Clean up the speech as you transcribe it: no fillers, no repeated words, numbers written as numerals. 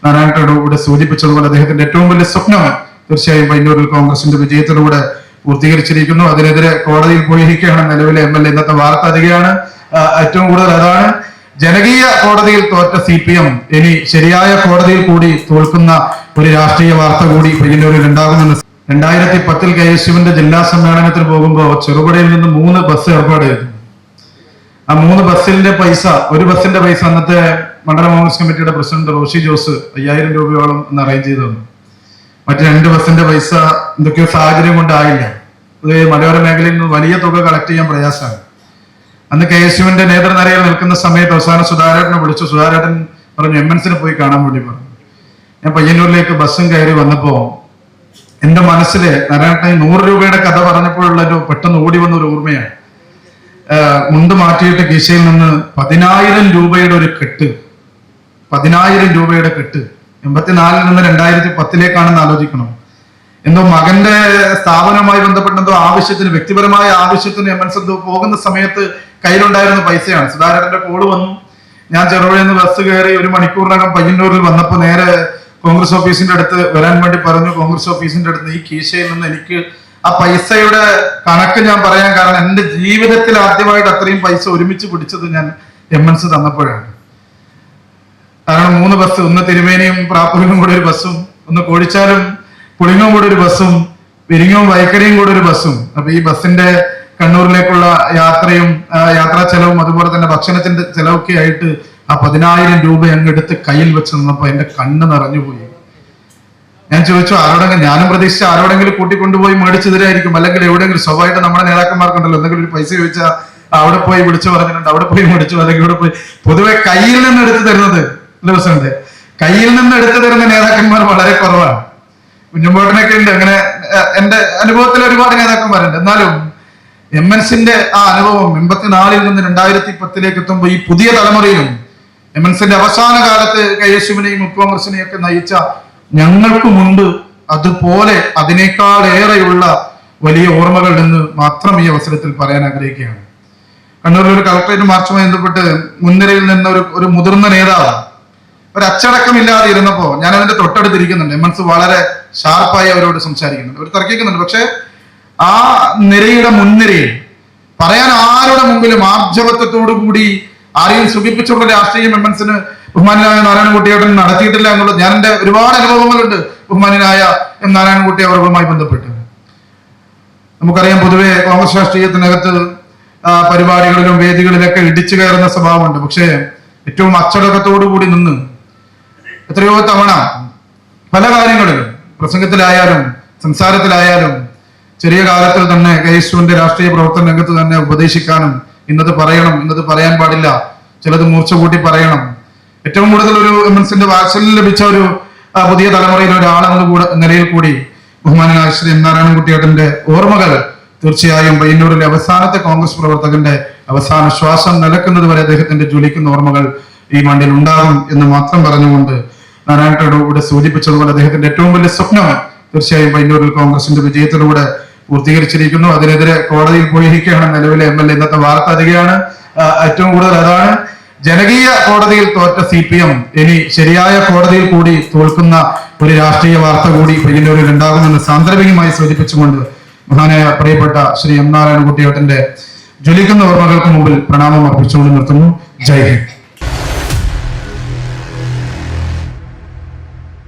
നാരായണേട്ടൻ ഇവിടെ സൂചിപ്പിച്ചതുപോലെ അദ്ദേഹത്തിന്റെ ഏറ്റവും വലിയ സ്വപ്നം തീർച്ചയായും പയ്യന്നൂരിൽ കോൺഗ്രസിന്റെ വിജയത്തിലൂടെ പൂർത്തീകരിച്ചിരിക്കുന്നു. അതിനെതിരെ കോടതിയിൽ പോയിരിക്കുകയാണ് നിലവിലെ MLA. ഇന്നത്തെ വാർത്ത അധികമാണ്. ഏറ്റവും കൂടുതൽ അതാണ്. ജനകീയ കോടതിയിൽ തോറ്റ CPM ഇനി ശരിയായ കോടതിയിൽ കൂടി തോൽക്കുന്ന ഒരു രാഷ്ട്രീയ വാർത്ത കൂടി പയ്യന്നൂരിൽ ഉണ്ടാകുമെന്ന് 2010 KSUവിന്റെ ജില്ലാ സമ്മേളനത്തിൽ പോകുമ്പോൾ ചെറുപുഴയിൽ നിന്ന് 3 ബസ് ഏർപ്പാട് ചെയ്തു. ആ 3 ബസ്സിന്റെ പൈസ, ഒരു ബസ്സിന്റെ പൈസ അന്നത്തെ മണ്ഡലം കോൺഗ്രസ് കമ്മിറ്റിയുടെ പ്രസിഡന്റ് റോഷി ജോസ് 5000 രൂപയോളം ഒന്ന് അറേഞ്ച് ചെയ്തു തന്നു. മറ്റ് 2 ബസ്സിന്റെ പൈസ എന്തൊക്കെയോ സാഹചര്യം കൊണ്ടായില്ല. അത് മലയോര മേഖലയിൽ നിന്ന് വലിയ തുക കളക്ട് ചെയ്യാൻ പ്രയാസമാണ്. അന്ന് KSUവിന്റെ നേതൃനിരയിൽ നിൽക്കുന്ന സമയത്ത് അവസാനം സുധാരേട്ടനെ വിളിച്ചു. സുധാരേട്ടൻ പറഞ്ഞു MNCനെ പോയി കാണാൻ വേണ്ടി പറഞ്ഞു. ഞാൻ പയ്യന്നൂരിലേക്ക് ബസ്സും കയറി വന്നപ്പോ എന്റെ മനസ്സില് നാരായണേട്ടൻ 100 രൂപയുടെ കഥ പറഞ്ഞപ്പോഴുള്ള ഒരു പെട്ടെന്ന് ഓടി വന്ന ഒരു ഓർമ്മയാണ്. മുണ്ട് മാറ്റിയിട്ട് കീശയിൽ നിന്ന് 10000 രൂപയുടെ ഒരു കെട്ട്, 10000 രൂപയുടെ കെട്ട് 84 നിന്ന് 2010 ആലോചിക്കണം. എന്തോ മകന്റെ സ്ഥാപനവുമായി ബന്ധപ്പെട്ട എന്തോ ആവശ്യത്തിന്, വ്യക്തിപരമായ ആവശ്യത്തിന് MNC പോകുന്ന സമയത്ത് കയ്യിലുണ്ടായിരുന്ന പൈസയാണ്. സുധാകരന്റെ കോള് വന്നു. ഞാൻ ചെറുപുഴയിൽ നിന്ന് ബസ് കയറി 1 മണിക്കൂറിനകം പയ്യന്നൂരിൽ വന്നപ്പോൾ നേരെ കോൺഗ്രസ് ഓഫീസിന്റെ അടുത്ത് വരാൻ വേണ്ടി പറഞ്ഞു. കോൺഗ്രസ് ഓഫീസിന്റെ അടുത്ത് ഈ കീശയിൽ നിന്ന് എനിക്ക് ആ പൈസയുടെ കണക്ക് ഞാൻ പറയാൻ കാരണം എന്റെ ജീവിതത്തിൽ ആദ്യമായിട്ട് അത്രയും പൈസ ഒരുമിച്ച് പിടിച്ചത് ഞാൻ MNC തന്നപ്പോഴാണ്. കാരണം 3 ബസ്, ഒന്ന് തിരുമേനിയും പ്രാപ്പൂരിനും കൂടെ ഒരു ബസ്സും, ഒന്ന് കോഴിച്ചാലും പുളിങ്ങവും കൂടെ ഒരു ബസ്സും, വിരിങ്ങവും വൈക്കരയും കൂടെ ഒരു ബസ്സും. അപ്പൊ ഈ ബസ്സിന്റെ കണ്ണൂരിലേക്കുള്ള യാത്രയും യാത്രാ ചെലവും അതുപോലെ തന്നെ ഭക്ഷണത്തിന്റെ ചെലവൊക്കെ ആയിട്ട് ആ 10000 രൂപ അങ്ങെടുത്ത് കയ്യിൽ വെച്ച് നിന്നപ്പോ എന്റെ കണ്ണ് നിറഞ്ഞുപോയി. ഞാൻ ചോദിച്ചു ആരോടെങ്കിലും, ഞാനും പ്രതീക്ഷിച്ച ആരോടെങ്കിലും കൂട്ടിക്കൊണ്ടുപോയി മേടിച്ചു തരായിരിക്കും, അല്ലെങ്കിൽ എവിടെയെങ്കിലും. സ്വഭാവമായിട്ട് നമ്മുടെ നേതാക്കന്മാർക്കുണ്ടല്ലോ എന്തെങ്കിലും ഒരു പൈസ ചോദിച്ചാൽ അവിടെ പോയി വിളിച്ചു പറഞ്ഞിട്ടുണ്ട്, അവിടെ പോയി മേടിച്ചു, അല്ലെങ്കിൽ ഇവിടെ പോയി. പൊതുവെ കയ്യിൽ നിന്ന് എടുത്തു തരുന്നത് ദിവസമുണ്ട്. കയ്യിൽ നിന്ന് എടുത്തു തരുന്ന നേതാക്കന്മാർ വളരെ കുറവാണ്. കുഞ്ഞുമ്പോട്ടനൊക്കെ ഉണ്ട് അങ്ങനെ. എന്റെ അനുഭവത്തിൽ ഒരുപാട് നേതാക്കന്മാരുണ്ട്. എന്നാലും MNCന്റെ ആ അനുഭവം 84 നിന്ന് 2010 എത്തുമ്പോൾ ഈ പുതിയ തലമുറയിലും MNCന്റെ അവസാന കാലത്ത് KSUവിനെയും കോൺഗ്രസിനെയും ഒക്കെ നയിച്ച ഞങ്ങൾക്കുമുണ്ട് അതുപോലെ അതിനേക്കാളേറെയുള്ള വലിയ ഓർമ്മകൾ എന്ന് മാത്രം ഈ അവസരത്തിൽ പറയാൻ ആഗ്രഹിക്കുകയാണ്. കണ്ണൂരിൽ ഒരു കളക്ടറേറ്റ് മാർച്ചുമായി ബന്ധപ്പെട്ട് മുൻനിരയിൽ നിന്ന് ഒരു മുതിർന്ന നേതാവ് ഒരു അച്ചടക്കമില്ലാതെ ഇരുന്നപ്പോ ഞാൻ അതിന്റെ തൊട്ടടുത്തിരിക്കുന്നുണ്ട്. MNC വളരെ ഷാർപ്പായി അവരോട് സംസാരിക്കുന്നുണ്ട്, അവർ തർക്കിക്കുന്നുണ്ട്. പക്ഷെ ആ നിരയുടെ മുൻനിരയിൽ പറയാൻ ആരുടെ മുമ്പിലും ആർജവത്വത്തോടു കൂടി ആരെയും സുഖിപ്പിച്ചുള്ള രാഷ്ട്രീയം MNCന് ബഹുമാനായ നാരായണൻകുട്ടിയേട്ടൻ നടത്തിയിട്ടില്ല എന്നുള്ളത് ഞാൻ എന്റെ ഒരുപാട് അനുഭവങ്ങളുണ്ട് ബഹുമാനായ നാരായണൻകുട്ടി അവരുമായി ബന്ധപ്പെട്ട്. നമുക്കറിയാം പൊതുവെ കോൺഗ്രസ് രാഷ്ട്രീയത്തിനകത്ത് പരിപാടികളിലും വേദികളിലൊക്കെ ഇടിച്ചു കയറുന്ന സ്വഭാവമുണ്ട്. പക്ഷേ ഏറ്റവും അച്ചടക്കത്തോടു കൂടി നിന്ന് എത്രയോ തവണ പല കാര്യങ്ങളിലും പ്രസംഗത്തിലായാലും സംസാരത്തിലായാലും ചെറിയ കാലത്തിൽ തന്നെ KSUവിന്റെ രാഷ്ട്രീയ പ്രവർത്തന രംഗത്ത് തന്നെ ഉപദേശിക്കാനും ഇന്നത് പറയണം, ഇന്നത് പറയാൻ പാടില്ല, ചിലത് മൂർച്ച കൂട്ടി പറയണം. ഏറ്റവും കൂടുതൽ ഒരു MNCന്റെ വാത്സല്യം ലഭിച്ച ഒരു പുതിയ തലമുറയിലെ ഒരാളെന്ന നിലയിൽ കൂടി ബഹുമാനായ ശ്രീ നാരായണൻകുട്ടിയേട്ടന്റെ ഓർമ്മകൾ തീർച്ചയായും പയ്യന്നൂരിലെ അവസാനത്തെ കോൺഗ്രസ് പ്രവർത്തകന്റെ അവസാന ശ്വാസം നിലക്കുന്നത് വരെ അദ്ദേഹത്തിന്റെ ജ്വലിക്കുന്ന ഓർമ്മകൾ ഈ മണ്ണിൽ ഉണ്ടാകും എന്ന് മാത്രം പറഞ്ഞുകൊണ്ട് നാരായണേട്ടൻ ഇവിടെ സൂചിപ്പിച്ചതുപോലെ അദ്ദേഹത്തിന്റെ ഏറ്റവും വലിയ സ്വപ്നം തീർച്ചയായും പയ്യന്നൂരിൽ കോൺഗ്രസിന്റെ വിജയത്തിലൂടെ പൂർത്തീകരിച്ചിരിക്കുന്നു. അതിനെതിരെ കോടതിയിൽ പോയിരിക്കുകയാണ് നിലവിലെ MLA. ഇന്നത്തെ വാർത്ത അധികമാണ്. ഏറ്റവും കൂടുതൽ അതാണ്. ജനകീയ കോടതിയിൽ തോറ്റ CPM ഇനി ശരിയായ കോടതിയിൽ കൂടി തോൽക്കുന്ന ഒരു രാഷ്ട്രീയ വാർത്ത കൂടി പയ്യന്നൂരിൽ ഉണ്ടാകുമെന്ന് സാന്ദർഭികമായി സൂചിപ്പിച്ചുകൊണ്ട് മഹാനായ പ്രിയപ്പെട്ട ശ്രീ നാരായണൻകുട്ടിയേട്ടന്റെ ജ്വലിക്കുന്ന ഓർമ്മകൾക്ക് മുമ്പിൽ പ്രണാമം അർപ്പിച്ചുകൊണ്ട് നിർത്തുന്നു. ജയ് ഹിന്ദ്.